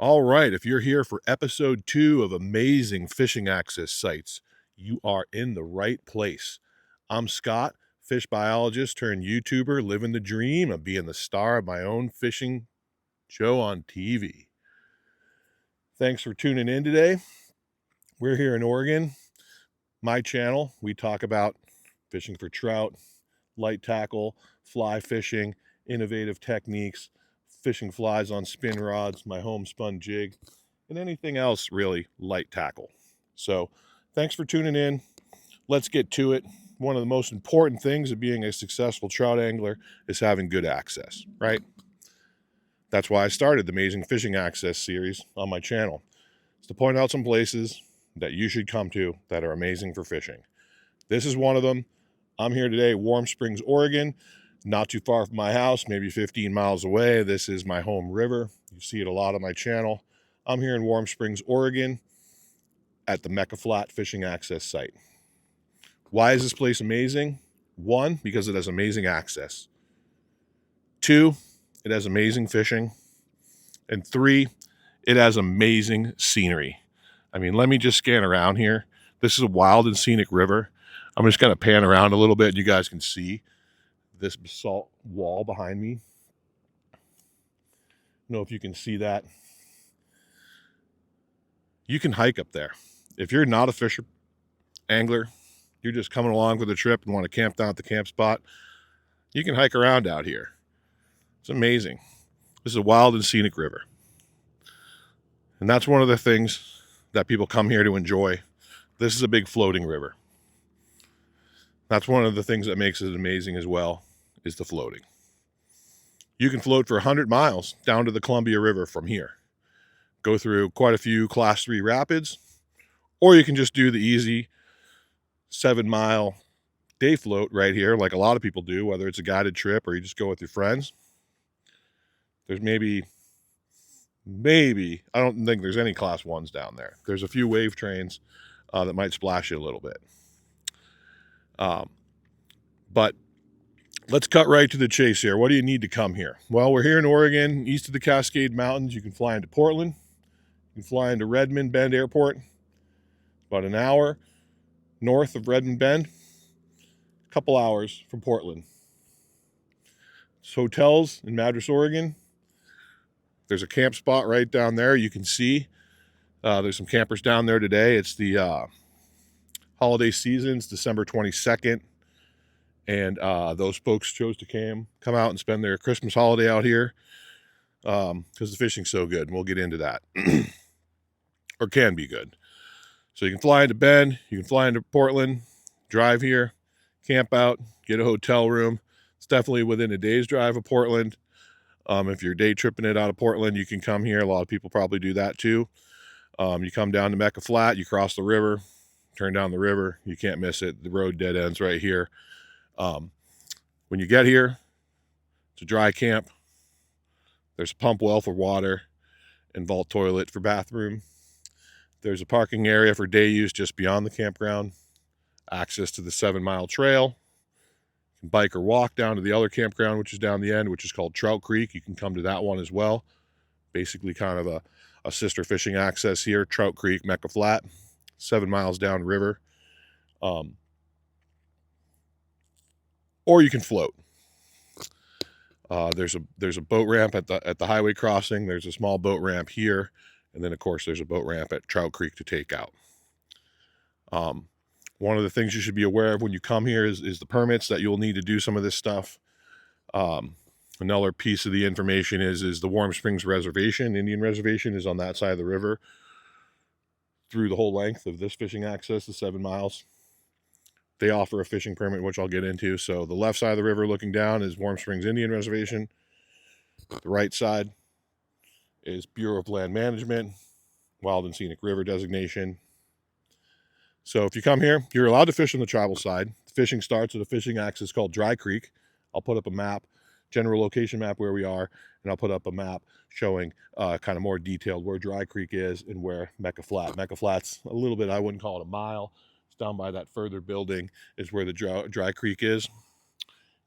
All right, if you're here for episode 2 of Amazing Fishing Access Sites, you are in the right place. I'm Scott, fish biologist turned YouTuber, living the dream of being the star of my own fishing show on TV. Thanks for tuning in today. We're here in Oregon. My channel, we talk about fishing for trout, light tackle, fly fishing, innovative techniques, fishing flies on spin rods, my homespun jig, and anything else really light tackle. So thanks for tuning in. Let's get to it. One of the most important things of being a successful trout angler is having good access, right? That's why I started the Amazing Fishing Access series on my channel. It's to point out some places that you should come to that are amazing for fishing. This is one of them. I'm here today, Warm Springs, Oregon, not too far from my house, maybe 15 miles away. This is my home river. You see it a lot on my channel. I'm here in Warm Springs, Oregon at the Mecca Flat Fishing Access Site. Why is this place amazing? 1, because it has amazing access. 2, it has amazing fishing. And 3, it has amazing scenery. I mean, let me just scan around here. This is a wild and scenic river. I'm just going to pan around a little bit and you guys can see this basalt wall behind me. I don't know if you can see that. You can hike up there. If you're not a fisher angler, you're just coming along for the trip and want to camp down at the camp spot, you can hike around out here. It's amazing. This is a wild and scenic river. And that's one of the things that people come here to enjoy. This is a big floating river. That's one of the things that makes it amazing as well, is the floating. You can float for 100 miles down to the Columbia River from here. Go through quite a few Class 3 rapids, or you can just do the easy 7-mile day float right here, like a lot of people do, whether it's a guided trip or you just go with your friends. There's maybe, I don't think there's any Class 1s down there. There's a few wave trains that might splash you a little bit. But let's cut right to the chase here. What do you need to come here? Well, we're here in Oregon, east of the Cascade Mountains. You can fly into Portland. You can fly into Redmond Bend Airport. About an hour north of Redmond Bend. A couple hours from Portland. There's hotels in Madras, Oregon. There's a camp spot right down there. You can see there's some campers down there today. It's the holiday season's December 22nd. And those folks chose to come out and spend their Christmas holiday out here because the fishing's so good. And we'll get into that. Or can be good. So you can fly into Bend. You can fly into Portland. Drive here. Camp out. Get a hotel room. It's definitely within a day's drive of Portland. If you're day tripping it out of Portland, you can come here. A lot of people probably do that too. You come down to Mecca Flat. You cross the river. Turn down the river. You can't miss it. The road dead ends right here. When you get here, it's a dry camp. There's a pump well for water and vault toilet for bathroom. There's a parking area for day use just beyond the campground. Access to the 7-mile trail. You can bike or walk down to the other campground, which is down the end, which is called Trout Creek. You can come to that one as well. Basically kind of a sister fishing access here. Trout Creek, Mecca Flat, 7 miles down river. Or you can float. There's a boat ramp at the highway crossing. There's a small boat ramp here, and then of course there's a boat ramp at Trout Creek to take out. One of the things you should be aware of when you come here is the permits that you'll need to do some of this stuff. Another piece of the information is the Warm Springs Reservation. Indian Reservation is on that side of the river through the whole length of this fishing access, the 7 miles. They offer a fishing permit, which I'll get into. So the left side of the river looking down is Warm Springs Indian Reservation. The right side is Bureau of Land Management, Wild and Scenic River designation. So if you come here, you're allowed to fish on the tribal side. The fishing starts at a fishing access called Dry Creek. I'll put up a map, general location map where we are, and I'll put up a map showing kind of more detailed where Dry Creek is and where Mecca Flat. Mecca Flat's a little bit, I wouldn't call it a mile. Down by that further building is where the Dry Creek is.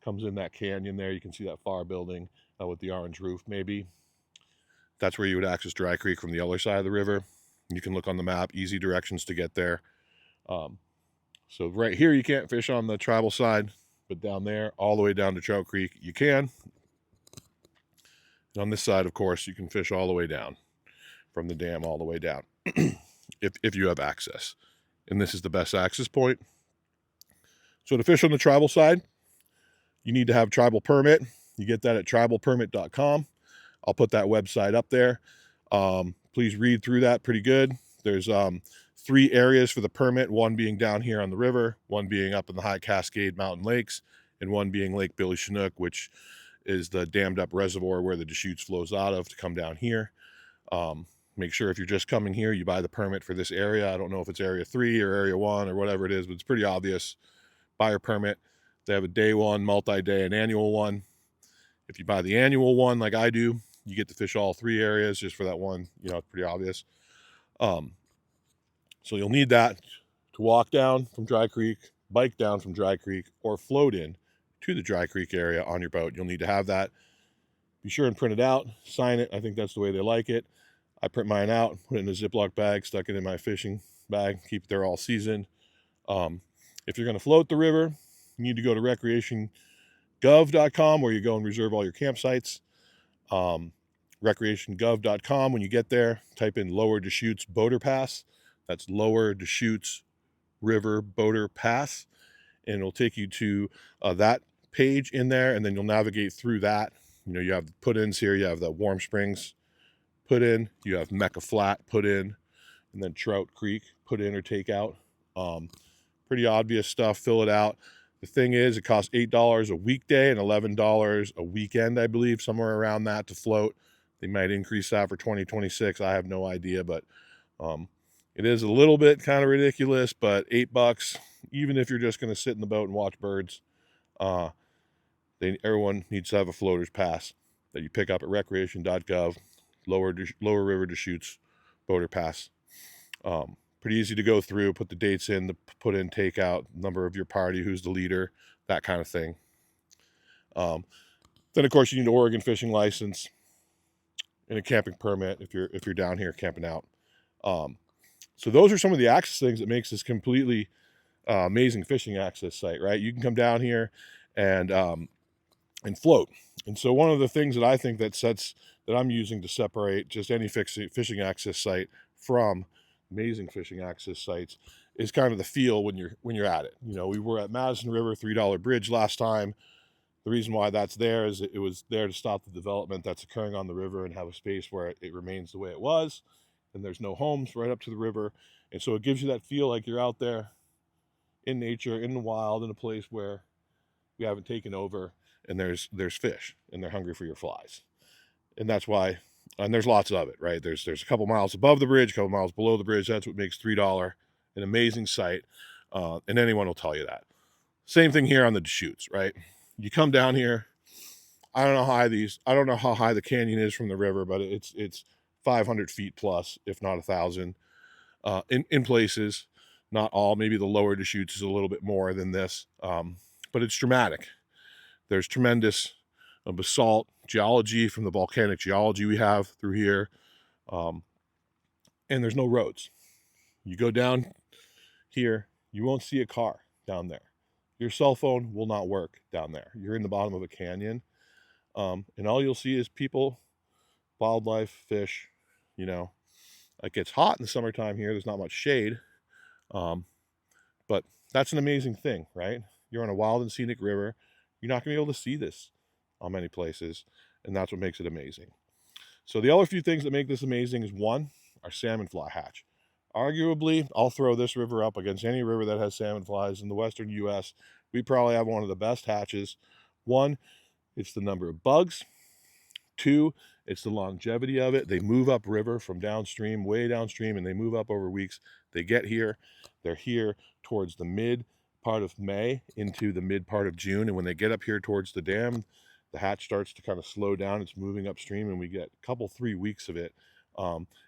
Comes in that canyon there. You can see that far building with the orange roof maybe. That's where you would access Dry Creek from the other side of the river. You can look on the map, easy directions to get there. So right here, you can't fish on the tribal side, but down there, all the way down to Trout Creek, you can. And on this side, of course, you can fish all the way down from the dam all the way down if you have access. And this is the best access point. So to fish on the tribal side, you need to have tribal permit. You get that at tribalpermit.com. I'll put that website up there. Please read through that pretty good. There's 3 areas for the permit, one being down here on the river, one being up in the High Cascade Mountain Lakes, and one being Lake Billy Chinook, which is the dammed up reservoir where the Deschutes flows out of to come down here. Make sure if you're just coming here, you buy the permit for this area. I don't know if it's area 3 or area 1 or whatever it is, but it's pretty obvious. Buy your permit. They have a day one, multi-day, and annual one. If you buy the annual one like I do, you get to fish all 3 areas just for that one. You know, it's pretty obvious. So you'll need that to walk down from Dry Creek, bike down from Dry Creek, or float in to the Dry Creek area on your boat. You'll need to have that. Be sure and print it out, sign it. I think that's the way they like it. I print mine out, put it in a Ziploc bag, stuck it in my fishing bag, keep it there all season. If you're going to float the river, you need to go to recreationgov.com where you go and reserve all your campsites. Recreationgov.com, when you get there, type in Lower Deschutes Boater Pass. That's Lower Deschutes River Boater Pass. And it'll take you to that page in there, and then you'll navigate through that. You know, you have the put-ins here. You have the Warm Springs put in. You have Mecca Flat put in. And then Trout Creek put in or take out. Pretty obvious stuff. Fill it out. The thing is, it costs $8 a weekday and $11 a weekend, I believe, somewhere around that to float. They might increase that for 2026. I have no idea, but it is a little bit kind of ridiculous, but $8, even if you're just going to sit in the boat and watch birds, everyone needs to have a floater's pass that you pick up at recreation.gov, Lower River Deschutes Boater Pass. Pretty easy to go through, put the dates in, the put in, take out, number of your party, who's the leader, that kind of thing. Then of course you need an Oregon fishing license and a camping permit if you're down here camping out. So those are some of the access things that makes this completely amazing fishing access site, right? You can come down here and float. And so one of the things that I think that I'm using to separate just any fishing access site from amazing fishing access sites is kind of the feel when you're at it. You know, we were at Madison River $3 Bridge last time. The reason why that's there is it was there to stop the development that's occurring on the river and have a space where it remains the way it was, and there's no homes right up to the river, and so it gives you that feel like you're out there in nature, in the wild, in a place where we haven't taken over, and there's fish and they're hungry for your flies. And that's why, and there's lots of it, right? There's a couple miles above the bridge, a couple miles below the bridge. That's what makes $3 an amazing site. And anyone will tell you that. Same thing here on the Deschutes, right? You come down here. I don't know how high the canyon is from the river, but it's 500 feet plus, if not 1,000, in places. Not all. Maybe the Lower Deschutes is a little bit more than this, but it's dramatic. There's tremendous basalt geology from the volcanic geology we have through here, and there's no roads. You go down here, you won't see a car down there. Your cell phone will not work down there. You're in the bottom of a canyon, and all you'll see is people, wildlife, fish. You know, it gets hot in the summertime here. There's not much shade, but that's an amazing thing, right? You're on a wild and scenic river. You're not going to be able to see this on many places, and that's what makes it amazing. So the other few things that make this amazing is, one, our salmon fly hatch. Arguably, I'll throw this river up against any river that has salmon flies in the western U.S. We probably have one of the best hatches. One, it's the number of bugs. Two, it's the longevity of it. They move up river from downstream, way downstream, and they move up over weeks. They get here. They're here towards the mid part of May into the mid part of June. And when they get up here towards the dam, the hatch starts to kind of slow down. It's moving upstream, and we get a couple, 3 weeks of it.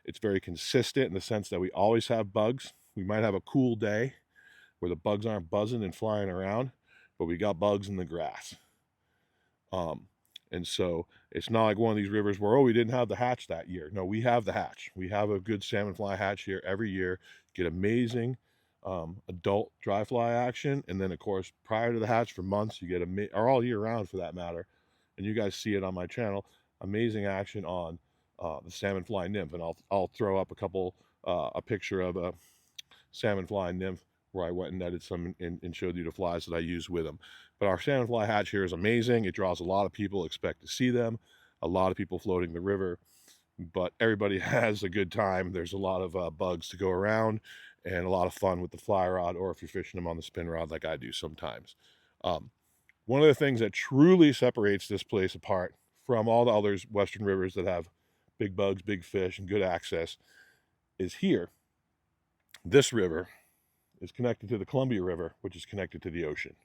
It's very consistent in the sense that we always have bugs. We might have a cool day where the bugs aren't buzzing and flying around, but we got bugs in the grass. And so it's not like one of these rivers where, oh, we didn't have the hatch that year. No, we have the hatch. We have a good salmon fly hatch here every year. Get amazing adult dry fly action. And then, of course, prior to the hatch for months, you get, or all year round for that matter, and you guys see it on my channel, amazing action on the salmon fly nymph. And I'll throw up a picture of a salmon fly nymph where I went and netted some and showed you the flies that I use with them. But our salmon fly hatch here is amazing. It draws a lot of people, expect to see them. A lot of people floating the river, but everybody has a good time. There's a lot of bugs to go around and a lot of fun with the fly rod, or if you're fishing them on the spin rod like I do sometimes. One of the things that truly separates this place apart from all the other western rivers that have big bugs, big fish, and good access is here. This river is connected to the Columbia River, which is connected to the ocean.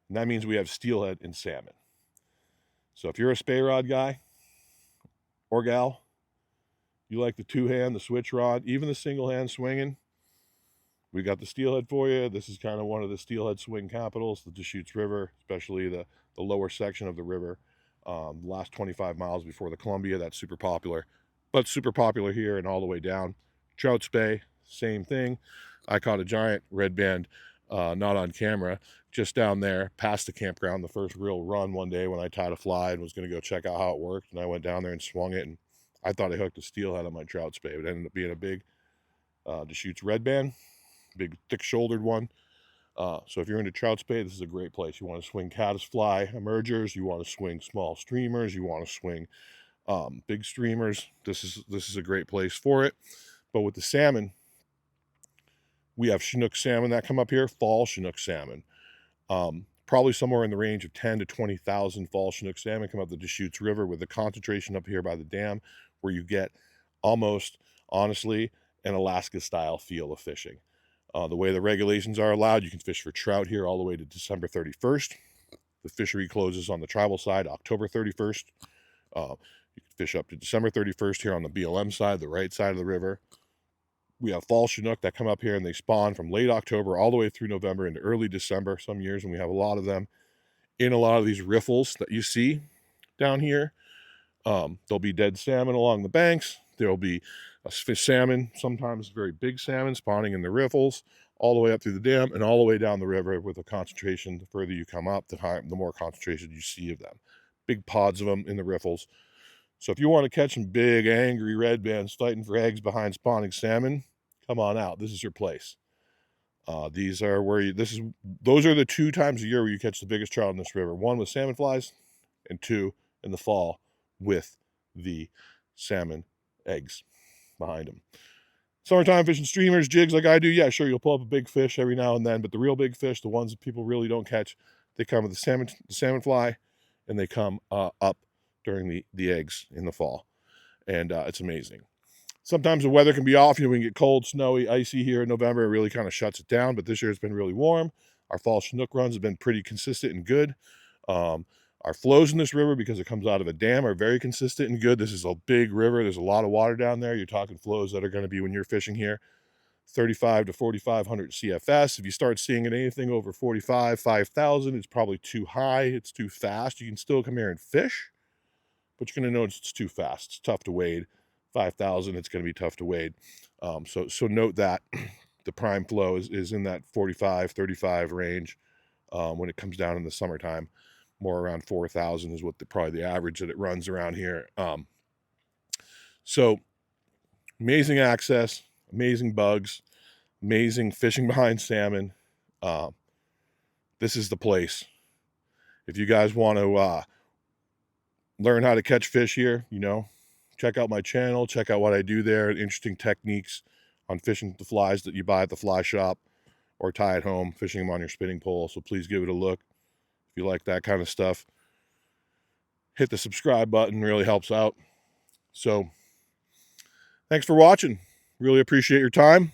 And that means we have steelhead and salmon. So if you're a spey rod guy or gal, you like the two-hand, the switch rod, even the single-hand swinging, we got the steelhead for you. This is kind of one of the steelhead swing capitals, the Deschutes River, especially the lower section of the river. The last 25 miles before the Columbia, that's super popular. But super popular here and all the way down. Trout spey, same thing. I caught a giant red band, not on camera, just down there past the campground, the first real run one day when I tied a fly and was going to go check out how it worked. And I went down there and swung it, and I thought I hooked a steelhead on my trout spey. It ended up being a big Deschutes red band, big thick-shouldered one. So if you're into trout spey, this is a great place. You want to swing caddis fly emergers, you want to swing small streamers, you want to swing big streamers. This is a great place for it. But with the salmon, we have Chinook salmon that come up here, fall Chinook salmon. Probably somewhere in the range of 10 to 20,000 fall Chinook salmon come up the Deschutes River, with the concentration up here by the dam, where you get almost, honestly, an Alaska-style feel of fishing. The way the regulations are allowed, you can fish for trout here all the way to December 31st. The fishery closes on the tribal side October 31st. You can fish up to December 31st here on the BLM side, the right side of the river. We have fall Chinook that come up here and they spawn from late October all the way through November into early December some years, and we have a lot of them in a lot of these riffles that you see down here. There'll be dead salmon along the banks. There'll be a fish salmon, sometimes very big salmon, spawning in the riffles all the way up through the dam and all the way down the river, with a concentration. The further you come up, the more concentration you see of them. Big pods of them in the riffles. So if you want to catch some big, angry red bands fighting for eggs behind spawning salmon, come on out. This is your place. Those are the 2 times a year where you catch the biggest trout in this river. 1 with salmon flies, and 2 in the fall with the salmon eggs behind them. Summertime fishing streamers, jigs like I do, yeah, sure, you'll pull up a big fish every now and then, but the real big fish, the ones that people really don't catch, they come with the salmon fly, and they come up during the eggs in the fall. And it's amazing. Sometimes the weather can be off. We can get cold, snowy, icy here in November. It really kind of shuts it down, but this year it's been really warm. Our fall Chinook runs have been pretty consistent and good. Our flows in this river, because it comes out of a dam, are very consistent and good. This is a big river. There's a lot of water down there. You're talking flows that are going to be, when you're fishing here, 35 to 4,500 CFS. If you start seeing it anything over 45, 5,000, it's probably too high. It's too fast. You can still come here and fish, but you're going to notice it's too fast. It's tough to wade. 5,000, it's going to be tough to wade. So note that the prime flow is in that 45, 35 range. When it comes down in the summertime, more around 4,000 is what probably the average that it runs around here. So amazing access, amazing bugs, amazing fishing behind salmon. This is the place. If you guys want to learn how to catch fish here, check out my channel, check out what I do there, interesting techniques on fishing the flies that you buy at the fly shop or tie at home, fishing them on your spinning pole. So please give it a look. If you like that kind of stuff, hit the subscribe button, really helps out. So thanks for watching. Really appreciate your time.